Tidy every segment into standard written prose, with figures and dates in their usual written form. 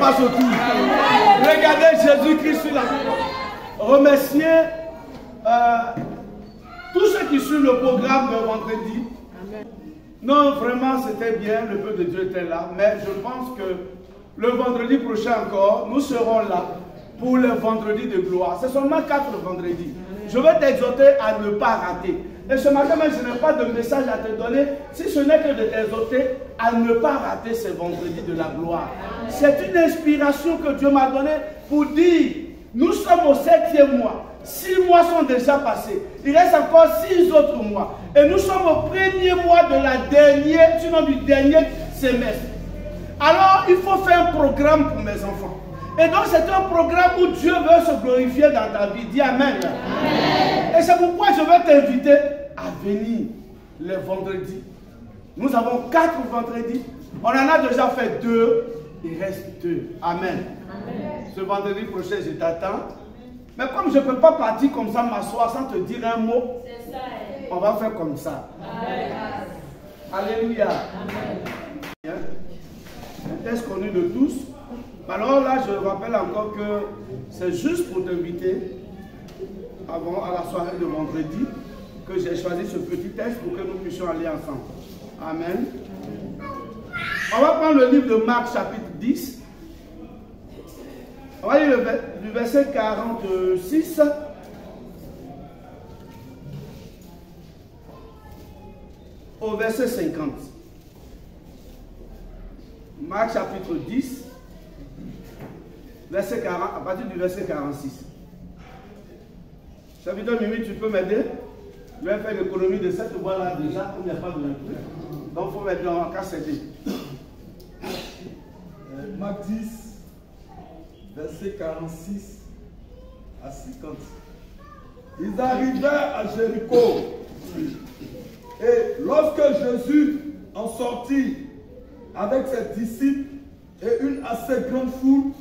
passe autour. Regardez Jésus-Christ là. Remerciez tous ceux qui suivent le programme de vendredi. Non, vraiment, c'était bien, le peuple de Dieu était là. Mais je pense que le vendredi prochain encore, nous serons là pour le vendredi de gloire. C'est seulement 4 vendredis. Je veux t'exhorter à ne pas rater. Et ce matin, même, je n'ai pas de message à te donner, si ce n'est que de t'exhorter à ne pas rater ce vendredi de la gloire. C'est une inspiration que Dieu m'a donnée pour dire, nous sommes au 7e mois. 6 mois sont déjà passés. Il reste encore 6 autres mois. Et nous sommes au 1er mois de la dernière, sinon du dernier semestre. Alors, il faut faire un programme pour mes enfants. Et donc, c'est un programme où Dieu veut se glorifier dans ta vie. Dis Amen. Amen. Et c'est pourquoi je veux t'inviter à venir les vendredis. Nous avons 4 vendredis. On en a déjà fait 2. Il reste 2. Amen. Amen. Ce vendredi prochain, je t'attends. Mais comme je ne peux pas partir comme ça, m'asseoir sans te dire un mot, on va faire comme ça. Amen. Alléluia. Amen. Un texte connu de tous. Alors là, je rappelle encore que c'est juste pour t'inviter avant à la soirée de vendredi que j'ai choisi ce petit texte pour que nous puissions aller ensemble. Amen. On va prendre le livre de Marc chapitre 10. On va lire du verset 46 au verset 50. Marc chapitre 10, verset 40, à partir du verset 46. Chapitre Mimi, tu peux m'aider? Je vais faire l'économie de cette voie-là déjà, comme il n'y a pas de truc. Donc il faut mettre en cas cédé. Marc 10, verset 46 à 50. Ils arrivèrent à Jéricho. Et lorsque Jésus en sortit avec ses disciples et une assez grande foule,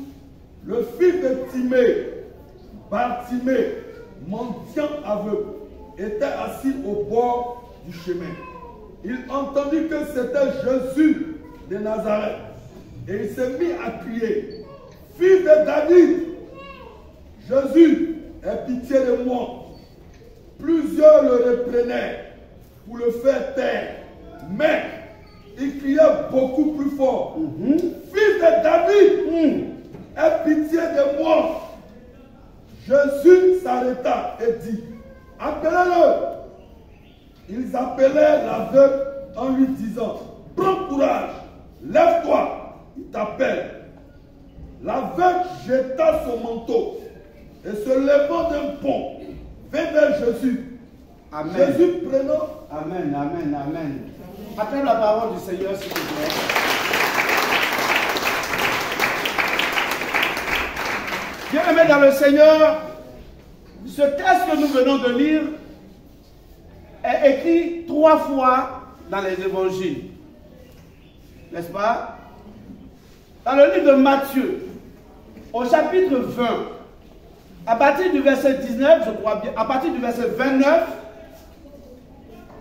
le fils de Timée, Bartimée, mendiant aveugle, était assis au bord du chemin. Il entendit que c'était Jésus de Nazareth. Et il s'est mis à crier, « Fils de David, Jésus, aie pitié de moi. » Plusieurs le reprenaient pour le faire taire. Mais il criait beaucoup plus fort, « Fils de David, aie pitié de moi. » Jésus s'arrêta et dit, « Appelez-le. » Ils appelèrent l'aveugle en lui disant, « Prends courage, lève-toi. » Il t'appelle. L'aveugle jeta son manteau et se levant d'un bond, vint vers Jésus. Amen. Jésus prenant. Amen, amen, amen. Acclame la parole du Seigneur, s'il te plaît. Bien-aimés dans le Seigneur, ce texte que nous venons de lire est écrit 3 fois dans les évangiles. N'est-ce pas? Dans le livre de Matthieu, au chapitre 20, à partir du verset 19, je crois bien, à partir du verset 29,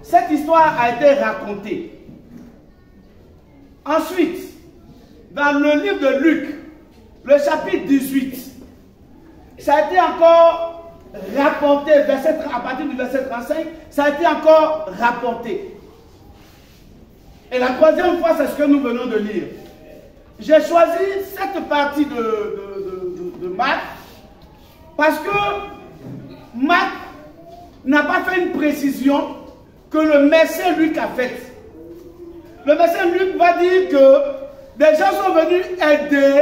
cette histoire a été racontée. Ensuite, dans le livre de Luc, le chapitre 18, ça a été encore rapporté, à partir du verset 35, ça a été encore rapporté. Et la 3e fois, c'est ce que nous venons de lire. J'ai choisi cette partie de Marc parce que Marc n'a pas fait une précision que le médecin Luc a faite. Le médecin Luc va dire que des gens sont venus aider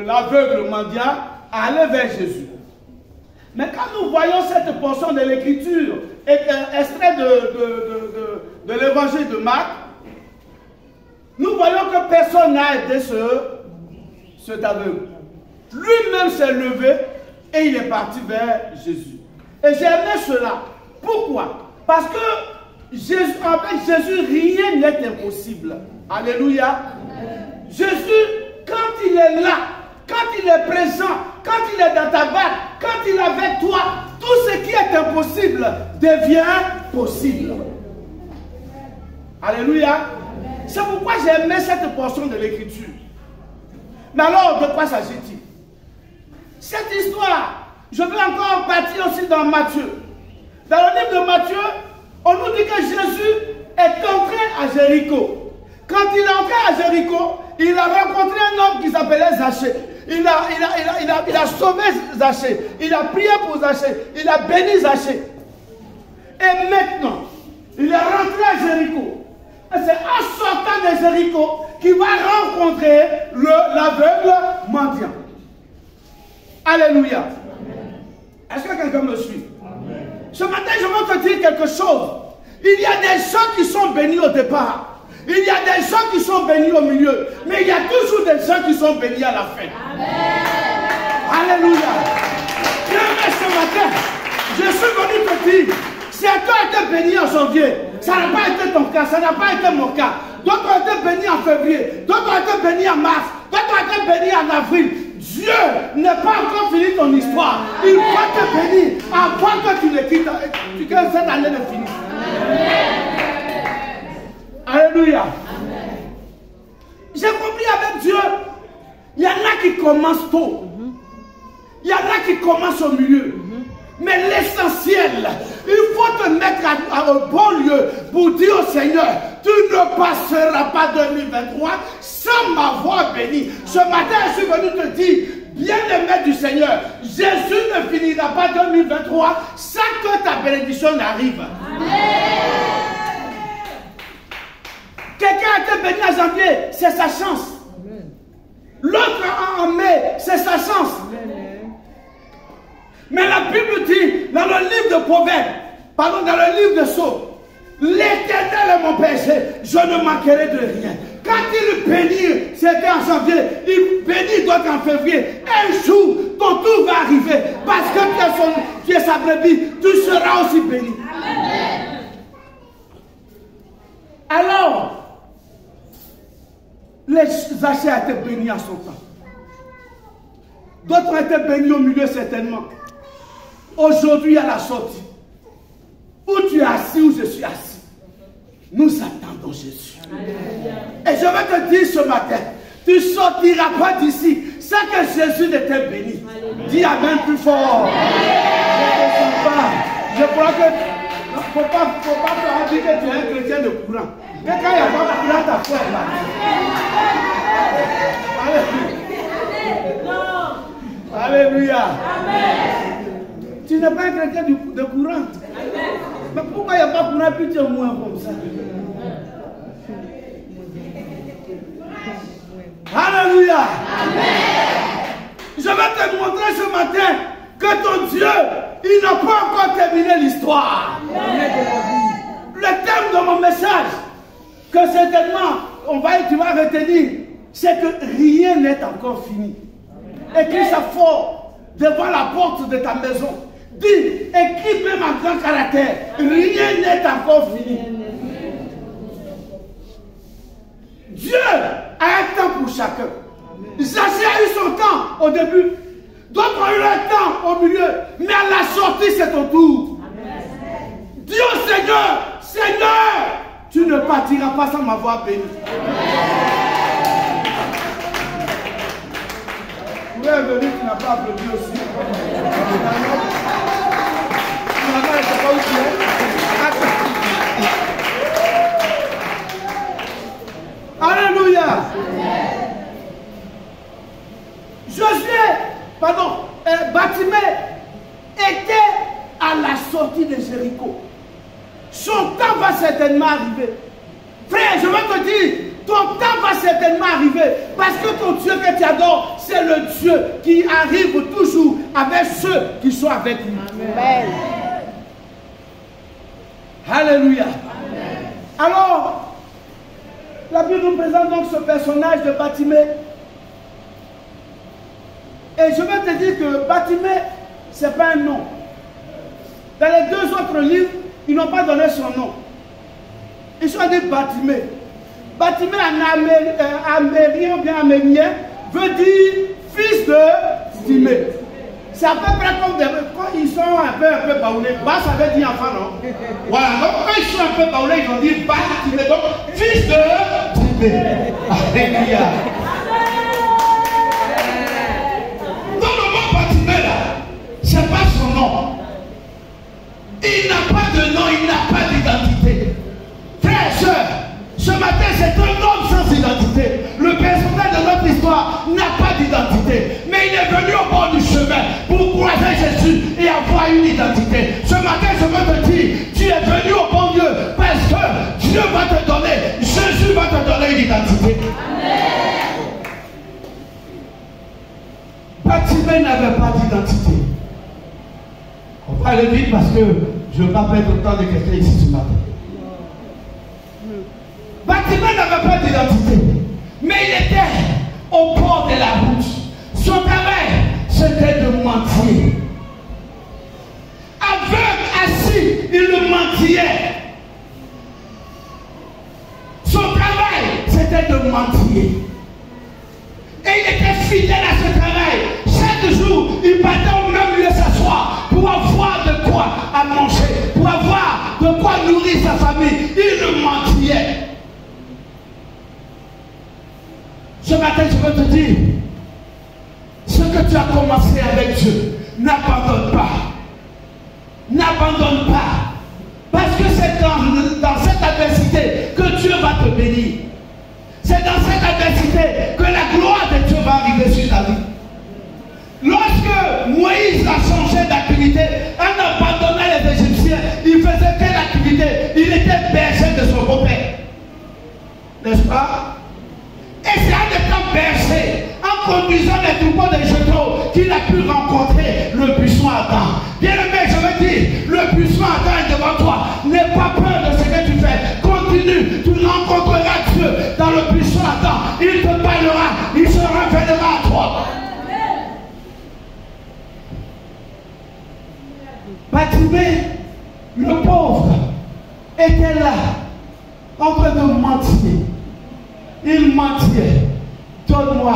l'aveugle mendiant à aller vers Jésus. Mais quand nous voyons cette portion de l'écriture, extrait de l'évangile de Marc, nous voyons que personne n'a aidé cet aveugle. Lui-même s'est levé et il est parti vers Jésus. Et j'ai aimé cela. Pourquoi? Parce que Jésus, avec Jésus, rien n'est impossible. Alléluia. Jésus, quand il est là, quand il est présent, quand il est dans ta barque, quand il est avec toi, tout ce qui est impossible devient possible. Alléluia. C'est pourquoi j'ai aimé cette portion de l'écriture. Mais alors, de quoi s'agit-il? Cette histoire, je vais encore partir aussi dans Matthieu. Dans le livre de Matthieu, on nous dit que Jésus est entré à Jéricho. Quand il est entré à Jéricho, il a rencontré un homme qui s'appelait Zachée. Il a sauvé Zachée. Il a prié pour Zachée. Il a béni Zachée. Et maintenant, il est rentré à Jéricho. C'est en sortant de Jéricho qu'il va rencontrer l'aveugle mendiant. Alléluia. Est-ce que quelqu'un me suit? Amen. Ce matin, je veux te dire quelque chose. Il y a des gens qui sont bénis au départ. Il y a des gens qui sont bénis au milieu. Mais il y a toujours des gens qui sont bénis à la fin. Amen. Alléluia. Bien, ce matin, je suis venu te dire, si tu as été béni en janvier, ça n'a pas été ton cas, ça n'a pas été mon cas. D'autres ont été bénis en février, d'autres ont été bénis en mars, d'autres ont été bénis en avril. Dieu n'a pas encore fini ton histoire. Il va te bénir avant que tu ne quittes, que cette année ne finisse. Alléluia. J'ai compris avec Dieu. Il y en a qui commencent tôt. Il y en a qui commencent au milieu. Mais l'essentiel, il faut te mettre au bon lieu pour dire au Seigneur, tu ne passeras pas 2023 sans m'avoir béni. Ce matin, je suis venu te dire, bien-aimé du Seigneur, Jésus ne finira pas 2023 sans que ta bénédiction n'arrive. Quelqu'un a été béni en janvier, c'est sa chance. L'autre en mai, c'est sa chance. Mais la Bible dit, dans le livre de Proverbes, pardon, dans le livre de Psaumes, l'Éternel est mon berger, je ne manquerai de rien. Quand il bénit, c'était en janvier, il bénit d'autres en février. Un jour, ton tour va arriver, parce que tu es sa brebis, tu seras aussi béni. Amen. Alors, Zachée a été béni en son temps. D'autres ont été bénis au milieu certainement. Aujourd'hui, à la sortie, où tu es assis, où je suis assis, nous attendons Jésus. Et je vais te dire ce matin, tu ne sortiras pas d'ici sans que Jésus ne t'ait béni. Dis Amen plus fort. Je crois que il ne faut pas te dire que tu es un chrétien de courant. Mais quand il n'y a pas de courant, ta foi est là. Alléluia. Tu n'es pas un chrétien de courant. Mais pourquoi il n'y a pas de courant puis tu es moins comme ça? Alléluia. Je vais te montrer ce matin que ton Dieu, il n'a pas encore terminé l'histoire. Le thème de mon message, que certainement tu vas retenir, c'est que rien n'est encore fini. Écris ça fort devant la porte de ta maison. Dis, écris même en grand caractère, rien n'est encore fini. Dieu a un temps pour chacun. Zachée a eu son temps au début. D'autres ont eu leur temps au milieu. Mais à la sortie, c'est ton tour. Dis au Seigneur, Seigneur, tu ne partiras pas sans m'avoir béni. Tu es venu, tu n'as pas applaudi aussi. Tu n'as pas été pas où tu es. Alléluia. Bartimée était à la sortie de Jéricho. Son temps va certainement arriver. Frère, je vais te dire, ton temps va certainement arriver. Parce que ton Dieu que tu adores, c'est le Dieu qui arrive toujours avec ceux qui sont avec lui. Amen. Alléluia. Amen. Alors, la Bible nous présente donc ce personnage de Bartimée. Et je vais te dire que Bartimée, ce n'est pas un nom. Dans les deux autres livres, ils n'ont pas donné son nom. Ils sont dit Bartimée. Bartimée en amérien ou bien aménien veut dire fils de Timée. C'est à peu près comme quand ils sont un peu baoulés. Bas, ça veut dire enfant, non? Voilà, donc quand ils sont un peu baoulés, ils ont dit Bartimée. Donc, fils de Timée. Alléluia. pour croiser Jésus et avoir une identité. Ce matin, je veux te dire, tu es venu au bon Dieu parce que Dieu va te donner, Jésus va te donner une identité. Amen. Bartimée n'avait pas d'identité. On va aller vite parce que je ne veux pas perdre le temps de quelqu'un ici ce matin. Bartimée n'avait pas d'identité, mais il était au bord de la route. Son travail, c'était de mentir. Aveugle, assis, il le mentillait. Son travail, c'était de mentir. Et il était fidèle à ce travail. Chaque jour, il partait au même lieu s'asseoir pour avoir de quoi à manger, pour avoir de quoi nourrir sa famille. Il le mentillait. Ce matin, je veux te dire, ce que tu as commencé avec Dieu, n'abandonne pas. N'abandonne pas. Parce que c'est dans cette adversité que Dieu va te bénir. C'est dans cette adversité que la gloire de Dieu va arriver sur ta vie. Lorsque Moïse a changé d'activité, en abandonnant les Égyptiens, il faisait quelle activité? Il était berger de son beau-père. N'est-ce pas? Et c'est en étant berger, en conduisant les troupeaux de Jéthro, qu'il a pu rencontrer le buisson Adam. Bien aimé, je veux dire, le buisson Adam est devant toi. N'aie pas peur de ce que tu fais. Continue, tu rencontreras Dieu dans le buisson Adam. Il te parlera, il se révélera à toi. Bartimée, le pauvre, était là, en train de mentir. Il mentait. Donne-moi,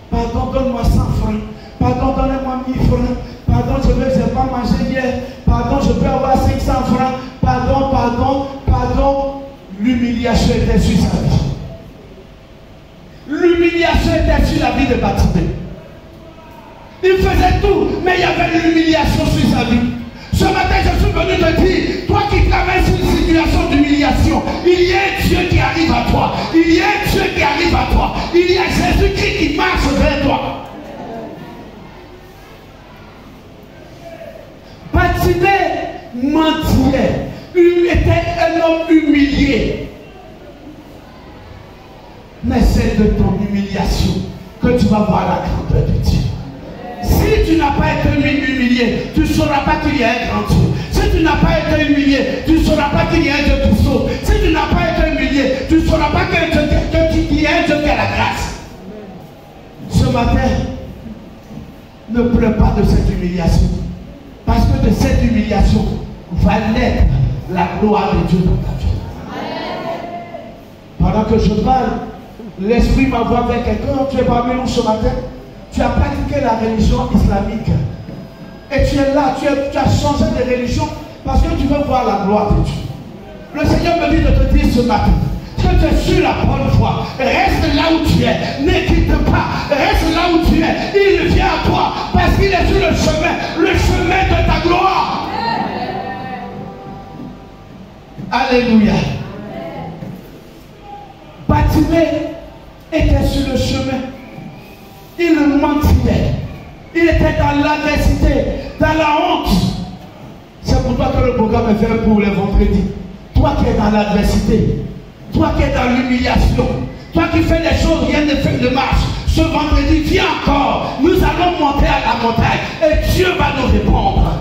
pardon, donne-moi 100 francs. Pardon, donnez-moi 1000 francs. Pardon, je n'ai pas mangé hier. Pardon, je peux avoir 500 francs. Pardon, pardon, pardon. L'humiliation était sur sa vie. L'humiliation était sur la vie de Bartimée. Il faisait tout, mais il y avait l'humiliation sur sa vie. Ce matin, je suis venu te dire, toi qui travailles sur une situation d'humiliation, il y a un Dieu qui arrive à toi. Il y a un Dieu qui arrive à toi. Il y a Jésus-Christ qui marche vers toi. Bartimée mentait. Il était un homme humilié. Mais c'est de ton humiliation que tu vas voir la grandeur de Dieu. Si tu n'as pas été humilié, tu ne sauras pas qu'il y a un grand Dieu. Si tu n'as pas été humilié, tu ne sauras pas qu'il y a un Dieu qui sauve. Si tu n'as pas été humilié, tu ne sauras pas qu'il y a un Dieu qui a la grâce. Ce matin, ne pleure pas de cette humiliation. Parce que de cette humiliation va naître la gloire de Dieu dans ta vie. Pendant que je parle, l'Esprit m'envoie vers quelqu'un. Tu es parmi nous ce matin. Tu as pratiqué la religion islamique. Et tu es là, tu as changé de religion parce que tu veux voir la gloire de Dieu. Le Seigneur me dit de te dire ce matin que tu es sur la bonne voie. Reste là où tu es. Ne quitte pas. Reste là où tu es. Il vient à toi parce qu'il est sur le chemin de ta gloire. Alléluia. Bartimée était sur le chemin. Il mentait. Il était dans l'adversité, dans la honte. C'est pour toi que le programme est fait pour les vendredis. Toi qui es dans l'adversité, toi qui es dans l'humiliation, toi qui fais des choses, rien ne fait de marche. Ce vendredi, viens encore. Nous allons monter à la montagne et Dieu va nous répondre.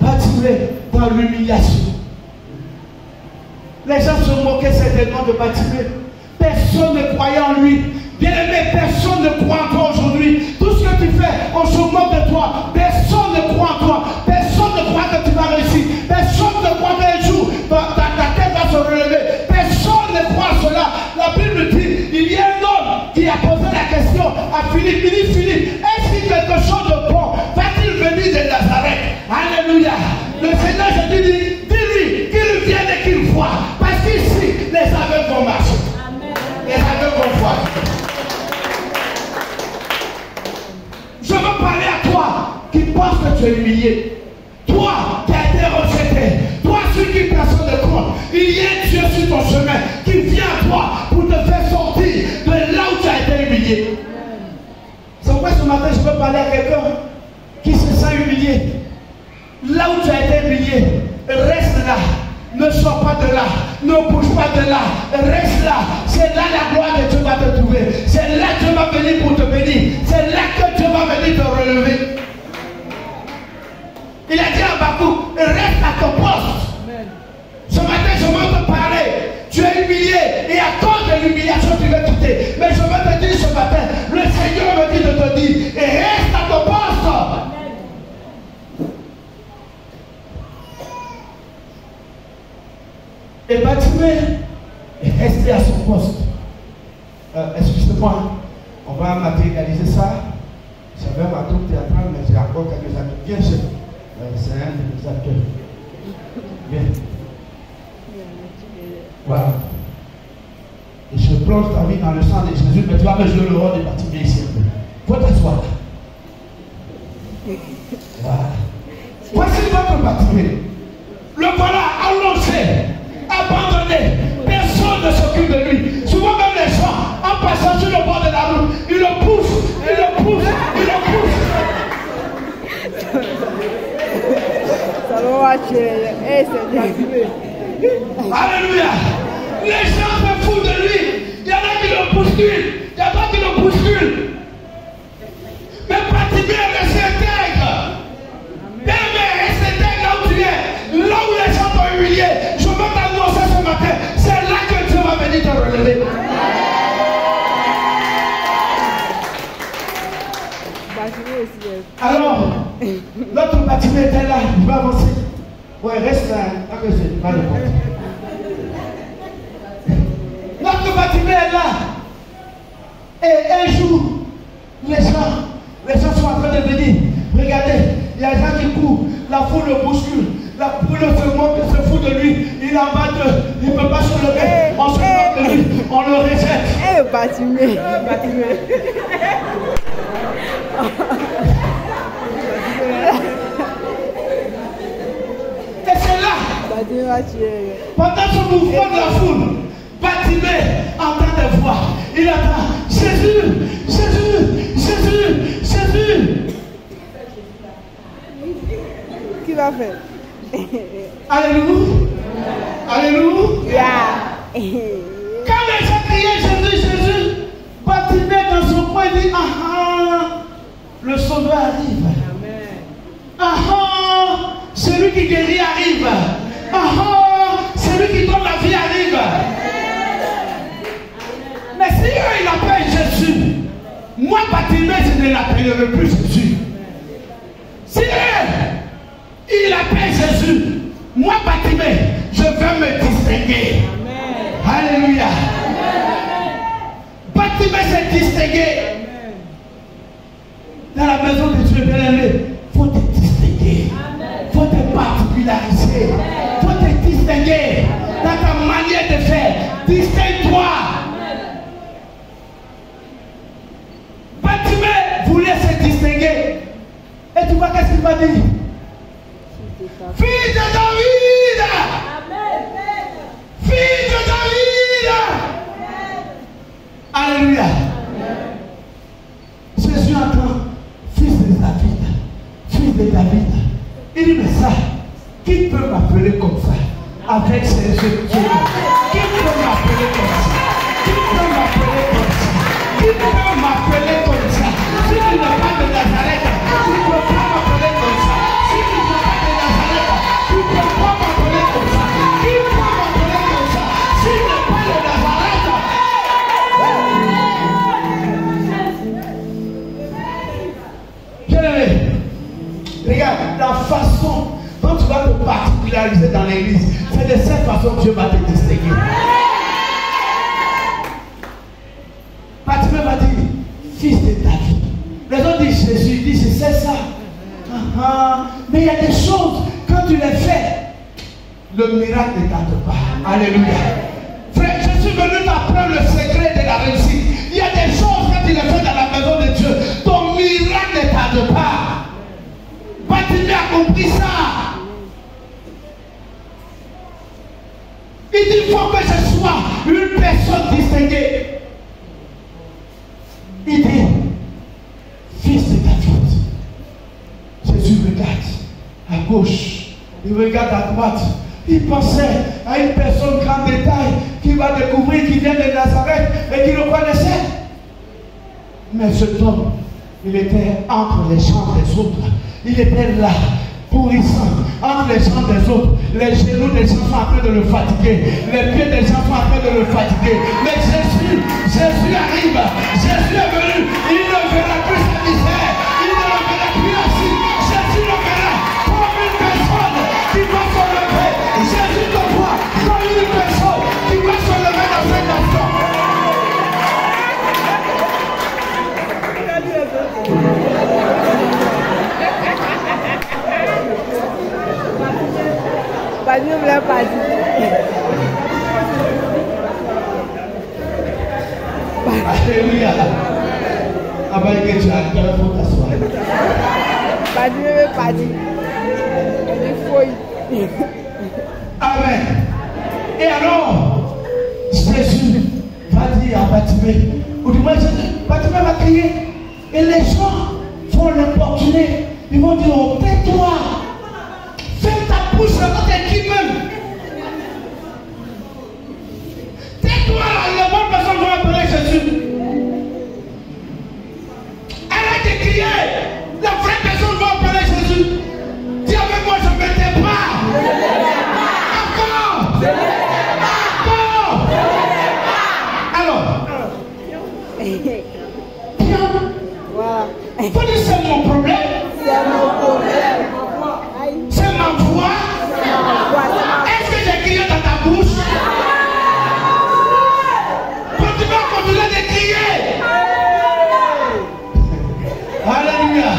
Bartimée dans l'humiliation. Les gens se moquaient certainement de Bartimée. Personne ne croyait en lui. Bien aimé, personne ne croit en toi aujourd'hui. Tout ce que tu fais, on se moque de toi. Personne ne croit en toi. Personne ne croit que tu vas réussir. Personne ne croit qu'un jour ta tête va se relever. Personne ne croit à cela. La Bible dit, il y a un homme qui a posé la question à Philippe. Il dit, Philippe, est-ce qu'il y a quelque chose de bon va-t-il venir de Nazareth? Alléluia. Le Seigneur, je te dis, dis-lui qu'il vienne et qu'il voit. Parce qu'ici, les aveugles vont marcher. Les aveugles vont voir. Je veux parler à toi qui pense que tu es humilié. Toi qui as été rejeté. Toi celui qui personne ne compte. Il y a un Dieu sur ton chemin qui vient à toi pour te faire sortir de là où tu as été humilié. C'est pourquoi ce matin matin, je peux parler à quelqu'un qui se sent humilié. Là où tu as été humilié, reste là. Ne sors pas de là. Ne bouge pas de là. Reste là. C'est là la gloire de Dieu va te trouver. C'est là que Dieu va venir pour te bénir. C'est là que Dieu va venir te relever. Il a dit à Habakkuk, reste à ton poste. Amen. Ce matin, je veux te parler. Tu es humilié et à cause de l'humiliation, tu veux quitter. Mais je veux te dire ce matin, le Seigneur me dit de te dire, et reste à ton poste. Amen. Et Bartimée est resté à son poste. Excusez-moi, on va matérialiser ça. J'avais ma troupe théâtrale, mais j'ai encore quelques amis bien chers. C'est un de mes acteurs. Bien. Voilà. Et je plonge ta vie dans le sang de Jésus, mais tu vas me jouer le rôle de Bartimée ici. Il faut t'asseoir là. Voilà. Voici votre Bartimée. Le voilà allongé, abandonné. Personne ne s'occupe de lui. Souvent même les gens, en passant sur le bord de la route, ils le poussent, ils le poussent, ils le poussent. Alléluia. Les gens se foutent de lui. Il y en a qui le bousculent. Il y en a qui le bousculent. Mais Bartimée est resté intègre. Reste intègre là où tu es. Là où les gens t'ont humilié. Je veux t'annoncer ce matin. C'est là que Dieu va venir te relever. Alors, l'autre Bartimée était là. Il va avancer. Ouais, reste là. Pas de porte. Notre Bartimée est là. Et un jour, les gens sont en train de venir. Regardez, il y a des gens qui courent. La foule le bouscule. La foule se fout de lui. Il en bat d'eux. Il ne peut pas se lever. On se moque de lui. On le rejette. Bartimée. Et c'est là, pendant ce mouvement de la foule, Bartimée entend des voix. Il attend Jésus, Jésus, Jésus, Jésus. Qui va faire? Alléluia. Alléluia. Quand les gens criaient Jésus, Jésus, Bartimée dans son coin dit, le sauveur arrive. Celui qui guérit arrive. Celui qui donne la vie arrive. Mais si il appelle Jésus, moi Bartimée, je ne l'appellerai plus Jésus. Si il appelle Jésus, moi Bartimée, je vais me distinguer. Alléluia. Bartimée s'est distingué. Dans la maison de Dieu, bien-aimé, il faut te distinguer. Il faut te particulariser. Il faut te distinguer dans ta manière de faire. Distingue-toi. Bartimée voulait se distinguer. Et tu vois qu'est-ce qu'il va dire? Fils de David! Fils de David! Alléluia. Jésus entend fils de David. Fils de David. Il dit, mais ça, qui peut m'appeler comme ça? Avec ses yeux. Qui peut m'appeler comme ça? Qui peut m'appeler comme ça? Qui peut m'appeler comme ça? Si tu n'es pas de Nazareth, tu ne peux pas m'appeler comme ça. Si tu n'es pas de Nazareth, tu ne peux pas m'appeler comme ça. Qui peut m'appeler comme ça? Si tu n'es pas de Nazareth. Bien-aimé, regarde la façon dont tu vas te particulariser dans l'église. C'est de cette façon que Dieu va te distinguer. Bartimée va dire, fils de David. Les autres disent Jésus, ils disent c'est ça. Mais il y a des choses, quand tu les fais, le miracle ne tarde pas. Alléluia. Frère, je suis venu t'apprendre le secret de la réussite. Il y a des choses, quand tu les fais dans la maison de Dieu, ton miracle ne tarde pas. Bartimée a compris ça. Il dit, il faut que je sois une personne distinguée. Il dit, fils gauche, il regarde à droite. Il pensait à une personne grande détail qui va découvrir qu'il vient de Nazareth et qu'il le connaissait. Mais cet homme, il était entre les jambes des autres. Il était là, pourrissant, entre les jambes des autres. Les genoux des gens sont en train de le fatiguer. Les pieds des gens sont en train de le fatiguer. Mais Jésus arrive. Jésus est venu. Il ne verra plus sa misère. Il ne le verra plus assis. Jésus le verra comme une personne qui va se lever. Jésus te voit comme une personne qui va se lever dans cette nation. Pas de nouvelles, pas de. Alléluia. Après que tu as le faut t'asseoir. Pas de nouvelles, pas de. Elle est folle. Amen. Et alors, Jésus va dire à Bartimée, ou du moins Bartimée va crier, et les gens vont l'importuner. Ils vont dire, oh, tais-toi. Ferme ta bouche, là, t'es qui même. Tais-toi là, les bonnes personnes vont appeler Jésus. Arrête de crier. La vraie personne va appeler Jésus. Dis avec moi, je ne me tais pas. Encore. Encore. Alors. Voilà. Faut dire c'est mon problème. C'est mon problème. C'est ma voix. Est-ce que j'ai crié dans ta bouche? Quand tu vas continuer de crier. Alléluia.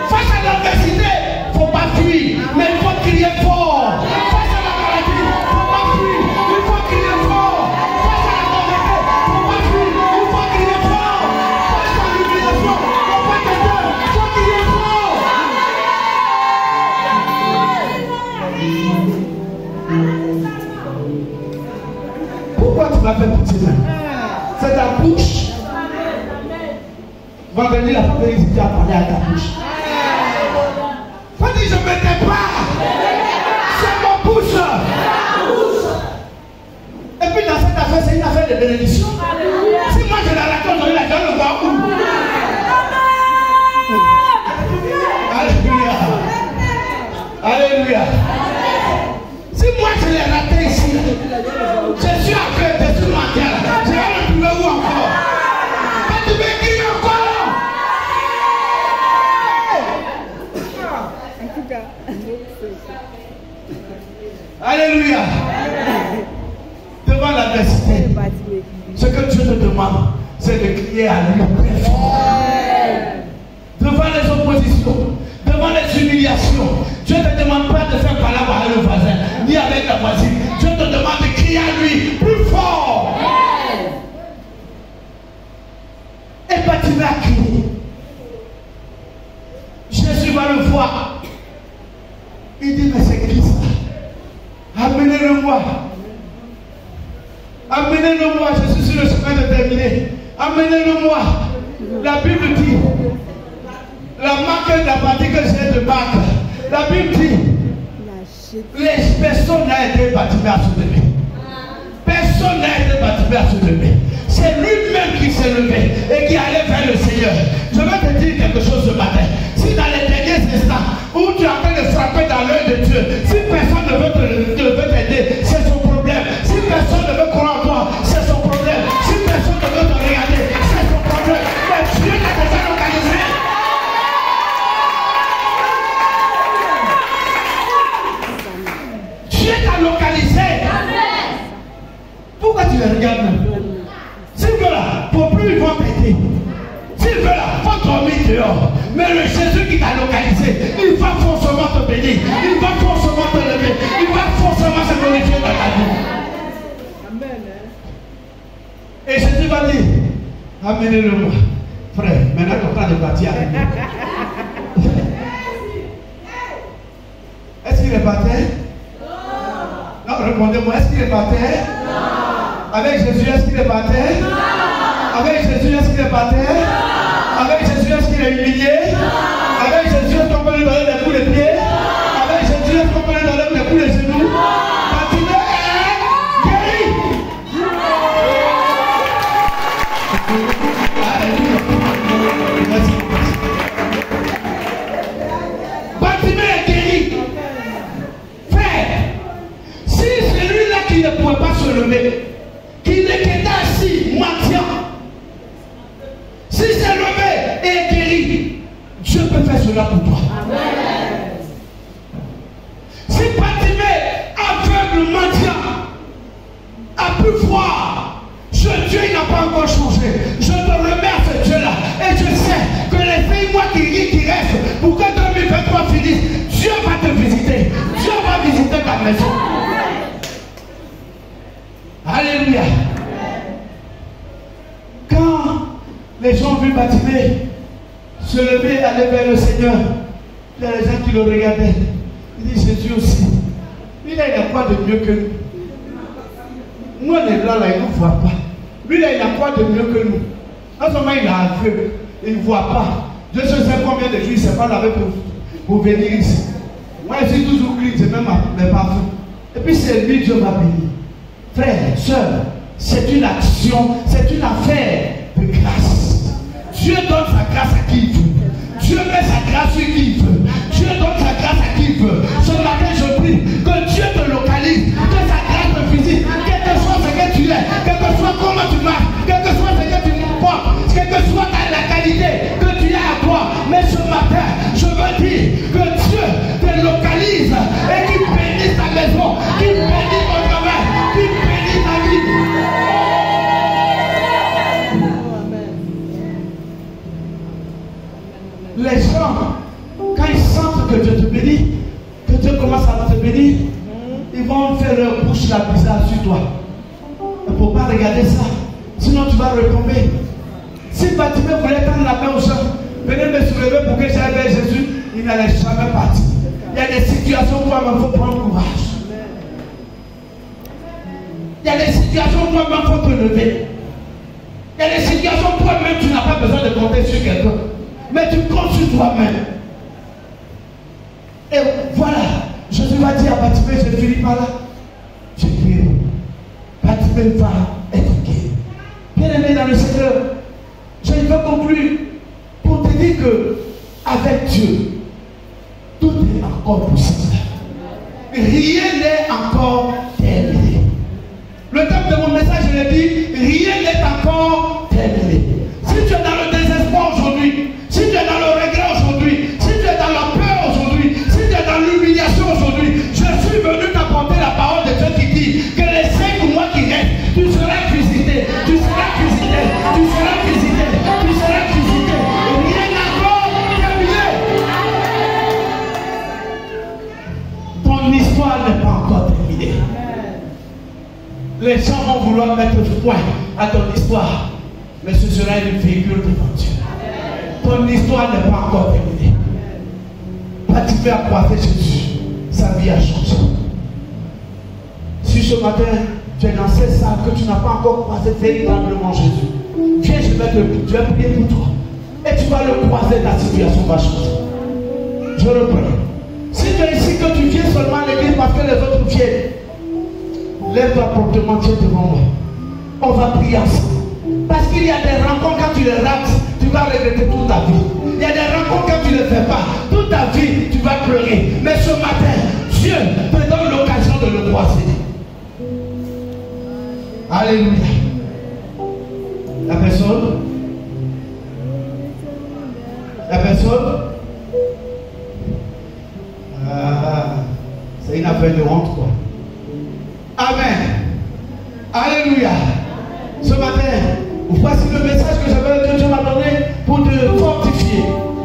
Face à l'adversité, il ne faut pas fuir, mais il faut crier fort. Face à la maladie, il ne faut pas fuir, il faut crier fort. Face à la pauvreté, il ne faut pas fuir, il faut crier fort. Face à l'humiliation, il ne faut pas te taire, il faut crier fort. Pourquoi tu m'as fait pitié? C'est ta bouche. Vendredi, la félicité a parlé à ta bouche. Faut dire, je ne me tais pas. C'est mon bouche. Et puis dans cette affaire, c'est une affaire de bénédiction. Si moi je la raconte, je la donne le voir où? Alléluia. Alléluia. Si moi je l'ai raté ici, je suis en train de tout mentir. Je vais le trouver où encore? Quand tu veux crier encore? En tout cas. Alléluia. Devant l'adversité, ce que Dieu te demande, c'est de crier à lui très fort. Devant les oppositions, devant les humiliations, Dieu ne te demande pas de faire palabre avec le voisin, ni avec la voisine. Dieu te demande de crier à lui plus fort. Et Bartimée a crié. Jésus va le voir. Il dit, mais c'est qui ça? Amenez-le-moi. Amenez-le-moi, je suis sur le chemin de terminer. Amenez-le-moi. La Bible dit, la marque de la partie que j'ai de marque, la Bible dit, personne n'a été Bartimée à se lever. Personne n'a été Bartimée à se lever. C'est lui-même qui s'est levé et qui allait vers le Seigneur. Je vais te dire quelque chose ce matin. Si dans les derniers instants où tu es en train de frapper dans l'œil de Dieu, si personne ne veut t'aider, c'est son problème. Si personne ne veut croire en toi, c'est son problème. Si personne ne veut te regarder, c'est son problème. Mais Dieu t'a déjà localisé. Dieu t'a localisé. Pourquoi tu les regardes même? S'il veut là, pour plus ils vont péter. S'il veut là, faut dormir dehors. Mais le Jésus qui t'a localisé, il va forcément te bénir. Il va forcément te lever. Il va forcément se glorifier dans ta vie. Amen. Et Jésus va dire, amenez-le-moi. Frère, maintenant ton temps de partir avec nous. Est-ce qu'il est parti? Non, répondez-moi, est-ce qu'il est parti? Avec Jésus, est-ce qu'il est parti? Avec Jésus, est-ce qu'il est parti? Avec Jésus, est-ce qu'il est humilié? Avec Jésus, est-ce qu'on peut lui donner des coups de pied? fait cela pour toi. Si Bartimée, aveugle, mendiant, a pu voir, ce Dieu n'a pas encore changé. Je te remets à ce Dieu-là. Et je sais que les 5 mois qui restent pour que 2023 finisse, Dieu va te visiter. Dieu va visiter ta maison. Alléluia. Quand les gens ont vu Bartimée se lever et aller vers le Seigneur, il y a des gens qui le regardaient. Il dit Jésus aussi. Lui là, il a quoi de mieux que nous? Nous les blancs là, ils ne voient pas. Lui là, il a quoi de mieux que nous? En ce moment, il a aveugle. Il ne voit pas. Je ne sais combien de jours il ne s'est pas lavé pour venir ici. Moi, je suis toujours clean, c'est même mes parfums. Et puis c'est lui, Dieu m'a béni. Frère, soeur, c'est une action, c'est une affaire de grâce. Dieu donne sa grâce à qui il veut. Dieu met sa grâce sur qui il veut. Dieu donne sa grâce à qui il veut. Ce matin, je prie que Dieu te localise, que sa grâce te visite, quel que soit ce que tu es, quel que soit comment tu marches, quel que soit ce que tu portes, quelle que soit la qualité que tu as à toi. Mais ce matin, je veux dire que Dieu te localise et qu'il bénisse ta maison, qu'il bénisse ton travail, qu'il bénisse ta vie. Les gens, quand ils sentent que Dieu te bénit, que Dieu commence à te bénir, ils vont faire leur bouche la bizarre sur toi. Il ne faut pas regarder ça, sinon tu vas retomber. Si Bartimée voulait tendre la main aux gens, venez me soulever pour que j'aille vers Jésus, il n'allait jamais partir. Il y a des situations où il faut prendre courage. Il y a des situations où il faut te lever. Il y a des situations où toi-même tu n'as pas besoin de compter sur quelqu'un. Mais tu comptes sur toi-même. Et voilà, Jésus va dire à Bartimée, je finis par là. Je prie. Bartimée va être guéri. Bien aimé dans le Seigneur, je veux conclure pour te dire que avec Dieu, tout est encore possible. Rien n'est encore terminé. Le thème de mon message, je l'ai dit, rien n'est encore terminé. Si tu es dans le désespoir aujourd'hui, si tu es dans le regret aujourd'hui, si tu es dans la peur aujourd'hui, si tu es dans l'humiliation aujourd'hui, je suis venu t'apporter la parole de Dieu qui dit que les 5 mois qui restent, tu seras visité, tu seras visité, tu seras visité, tu seras visité. Rien n'est encore terminé. Ton histoire n'est pas encore terminée. Les gens vont vouloir mettre foi à ton histoire, mais ce sera une figure devant Dieu. Ton histoire n'est pas encore terminée. Bartimée a croisé Jésus, sa vie a changé. Si ce matin tu es dans cette salle que tu n'as pas encore croisé véritablement Jésus, viens, je vais prier pour toi. Et tu vas le croiser, ta situation va changer. Je reprends. Si tu es ici que tu viens seulement à l'église parce que les autres viennent, lève-toi promptement, tiens devant moi. On va prier ensemble. Parce qu'il y a des rencontres, quand tu les rates, tu vas regretter toute ta vie. Il y a des rencontres, quand tu ne les fais pas, toute ta vie, tu vas pleurer. Mais ce matin, Dieu te donne l'occasion de le croiser. Alléluia. La personne? La personne? C'est une affaire de honte, quoi. Amen. Alléluia. Ce matin, voici le message que Dieu m'a donné pour te fortifier,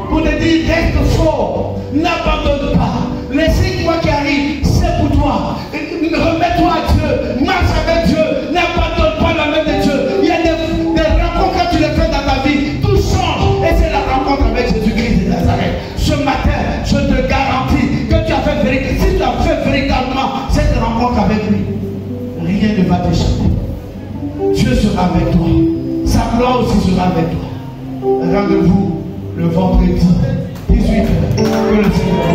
pour te dire reste fort, n'abandonne pas. Les 5 mois qui arrivent, c'est pour toi. Remets-toi à Dieu, marche avec Dieu, n'abandonne pas la main de Dieu. Il y a des rencontres quand tu les fais dans ta vie, tout change et c'est la rencontre avec Jésus-Christ de Nazareth. Ce matin, je te garantis que tu as fait véritablement, si tu as fait véritablement cette rencontre avec lui, rien ne va t'échapper. Dieu sera avec toi. Sa gloire aussi sera avec toi. Rendez-vous le vendredi 18 que le Seigneur.